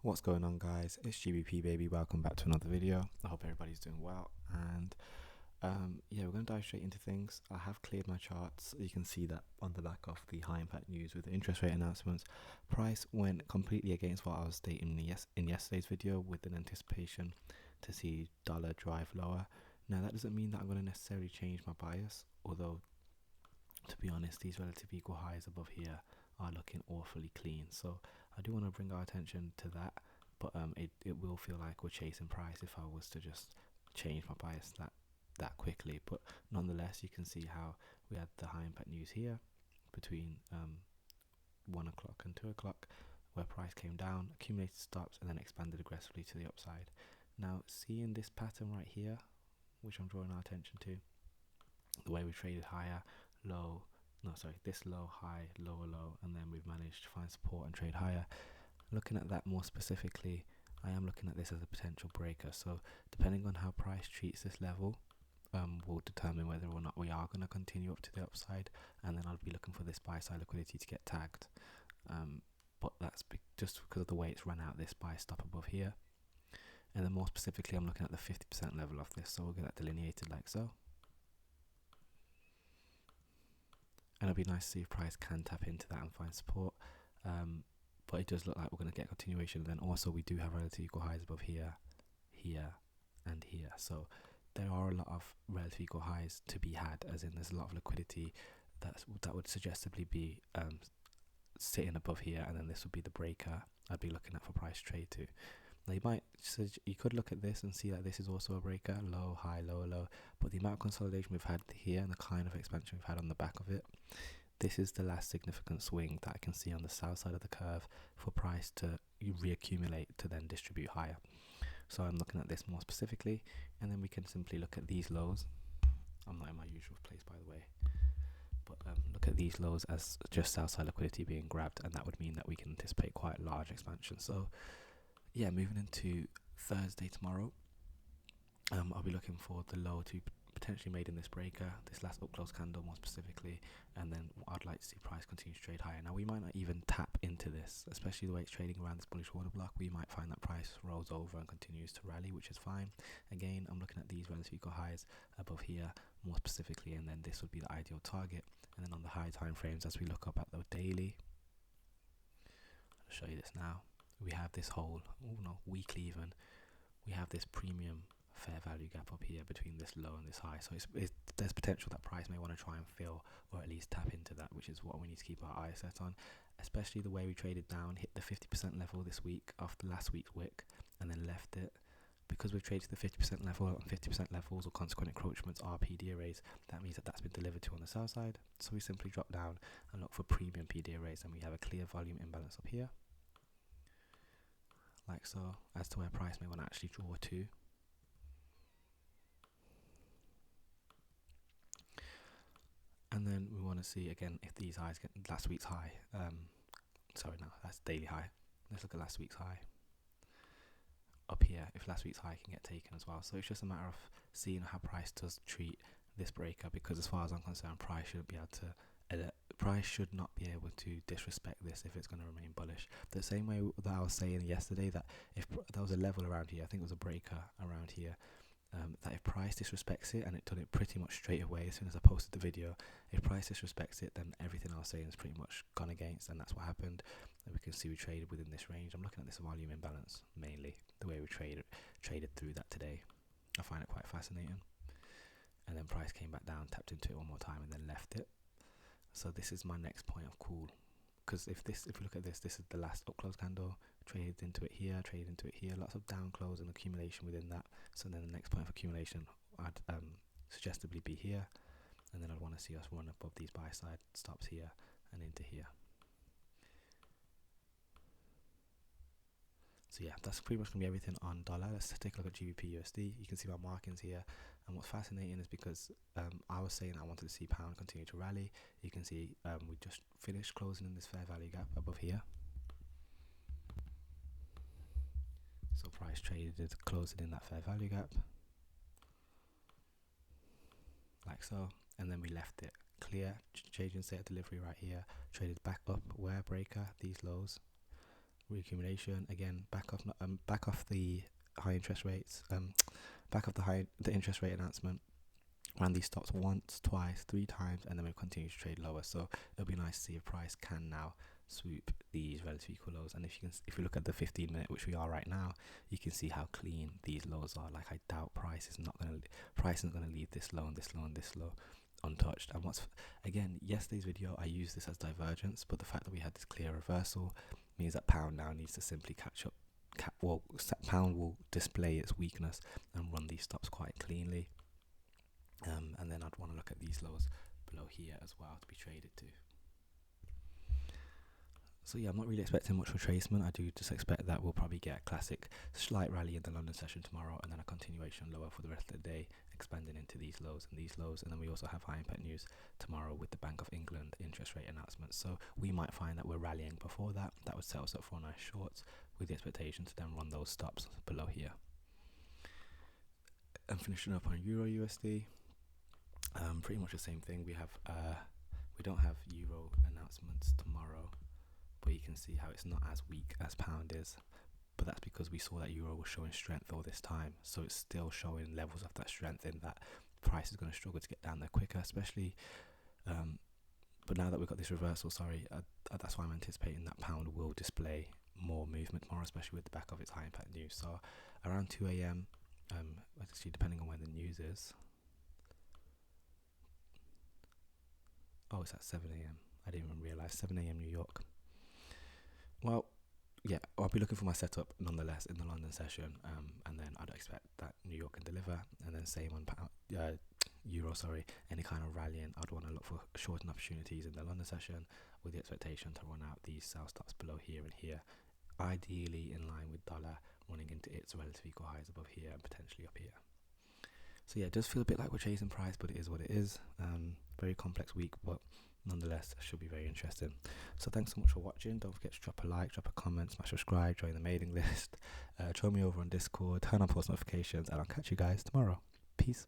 What's going on, guys? It's GBP baby. Welcome back to another video. I hope everybody's doing well, and yeah, we're going to dive straight into things. I have cleared my charts. You can see that on the back of the high impact news with the interest rate announcements. Price went completely against what I was stating in yesterday's video, with an anticipation to see dollar drive lower. Now that doesn't mean that I'm going to necessarily change my bias, although to be honest, these relative equal highs above here are looking awfully clean. So I do want to bring our attention to that, but it will feel like we're chasing price if I was to just change my bias that quickly. But nonetheless, you can see how we had the high impact news here between 1 o'clock and 2 o'clock, where price came down, accumulated stops, and then expanded aggressively to the upside. Now, seeing this pattern right here, which I'm drawing our attention to, the way we traded higher, low, no sorry, this low, high, lower low, and then we've managed to find support and trade higher. Looking at that more specifically, I am looking at this as a potential breaker. So depending on how price treats this level, will determine whether or not we are going to continue up to the upside, and then I'll be looking for this buy side liquidity to get tagged. But that's just because of the way it's run out this buy stop above here. And then more specifically, I'm looking at the 50% level of this, so we'll get that delineated like so. And it'll be nice to see if price can tap into that and find support. But it does look like we're going to get continuation. And then also we do have relative equal highs above here, here, and here. So there are a lot of relative equal highs to be had, as in there's a lot of liquidity that would suggestively be sitting above here, and then this would be the breaker I'd be looking at for price trade to. Now you could look at this and see that this is also a breaker, low, high, lower, low, but the amount of consolidation we've had here and the kind of expansion we've had on the back of it, this is the last significant swing that I can see on the south side of the curve for price to reaccumulate to then distribute higher. So I'm looking at this more specifically, and then we can simply look at these lows. I'm not in my usual place, by the way, but look at these lows as just south side liquidity being grabbed, and that would mean that we can anticipate quite large expansion. So yeah, moving into Thursday tomorrow, I'll be looking for the low to potentially made in this breaker, this last up close candle more specifically, and then I'd like to see price continue to trade higher. Now we might not even tap into this, especially the way it's trading around this bullish order block. We might find that price rolls over and continues to rally, which is fine. Again, I'm looking at these relative equal highs above here more specifically, and then this would be the ideal target. And then on the high time frames, as we look up at the daily, I'll show you this now. We have this whole, weekly even, we have this premium fair value gap up here between this low and this high. So there's potential that price may want to try and fill, or at least tap into that, which is what we need to keep our eyes set on. Especially the way we traded down, hit the 50% level this week after last week's wick, and then left it. Because we've traded to the 50% level, and 50% levels or consequent encroachments are PD arrays, that means that that's been delivered to on the sell side. So we simply drop down and look for premium PD arrays, and we have a clear volume imbalance up here, like so, as to where price may want to actually draw to. And then we want to see again if these highs get last week's high. Sorry, no, that's daily high. Let's look at last week's high up here, if last week's high can get taken as well. So it's just a matter of seeing how price does treat this breaker, because as far as I'm concerned, price shouldn't be able to price should not be able to disrespect this if it's going to remain bullish. The same way that I was saying yesterday, that if there was a level around here, I think it was a breaker around here, that if price disrespects it, and it done it pretty much straight away as soon as I posted the video, if price disrespects it, then everything I was saying is pretty much gone against, and that's what happened. And we can see we traded within this range. I'm looking at this volume imbalance mainly, the way we traded through that today. I find it quite fascinating. And then price came back down, tapped into it one more time, and then left it. So this is my next point of call, because if we look at this is the last up close candle, traded into it here, lots of down close and accumulation within that. So then the next point of accumulation I'd suggestively be here, and then I'd want to see us run above these buy side stops here and into here. So yeah, that's pretty much going to be everything on dollar. Let's take a look at GBP USD. You can see my markings here, and what's fascinating is because I was saying I wanted to see pound continue to rally. You can see we just finished closing in this fair value gap above here. So price traded closing in that fair value gap, like so, and then we left it clear, changing state of delivery right here, traded back up where breaker, these lows, reaccumulation again, back off the high interest rates, back off the interest rate announcement. Ran these stops once, twice, 3 times, and then we continue to trade lower. So it'll be nice to see if price can now swoop these relative equal lows. And if you look at the 15-minute, which we are right now, you can see how clean these lows are. Like, I doubt price isn't gonna leave this low and this low and this low untouched. And again, yesterday's video, I used this as divergence, but the fact that we had this clear reversal means that pound now needs to simply catch up. Pound will display its weakness and run these stops quite cleanly. And then I'd want to look at these lows below here as well to be traded to. So yeah, I'm not really expecting much retracement. I do just expect that we'll probably get a classic slight rally in the London session tomorrow, and then a continuation lower for the rest of the day, expanding into these lows and these lows. And then we also have high impact news tomorrow with the Bank of England interest rate announcement. So we might find that we're rallying before that. That would set us up for a nice shorts with the expectation to then run those stops below here. And finishing up on Euro USD. Pretty much the same thing. We don't have Euro announcements tomorrow, but you can see how it's not as weak as pound is. But that's because we saw that Euro was showing strength all this time, so it's still showing levels of that strength in that price is going to struggle to get down there quicker, especially. But now that we've got this reversal, that's why I'm anticipating that pound will display more movement tomorrow, especially with the back of its high impact news. So around 2 a.m. Actually, depending on when the news is. Oh, it's at 7 a.m. I didn't even realise. 7 a.m. New York. Well, yeah, I'll be looking for my setup nonetheless in the London session, and then I'd expect that New York can deliver, and then same on Euro, any kind of rallying. I'd want to look for shorting opportunities in the London session with the expectation to run out these sell stops below here and here, ideally in line with dollar running into its relative equal highs above here and potentially up here. So yeah, it does feel a bit like we're chasing price, but it is what it is. Very complex week, but nonetheless, should be very interesting. So thanks so much for watching. Don't forget to drop a like, drop a comment, smash subscribe, join the mailing list, join me over on Discord, turn on post notifications, and I'll catch you guys tomorrow. Peace.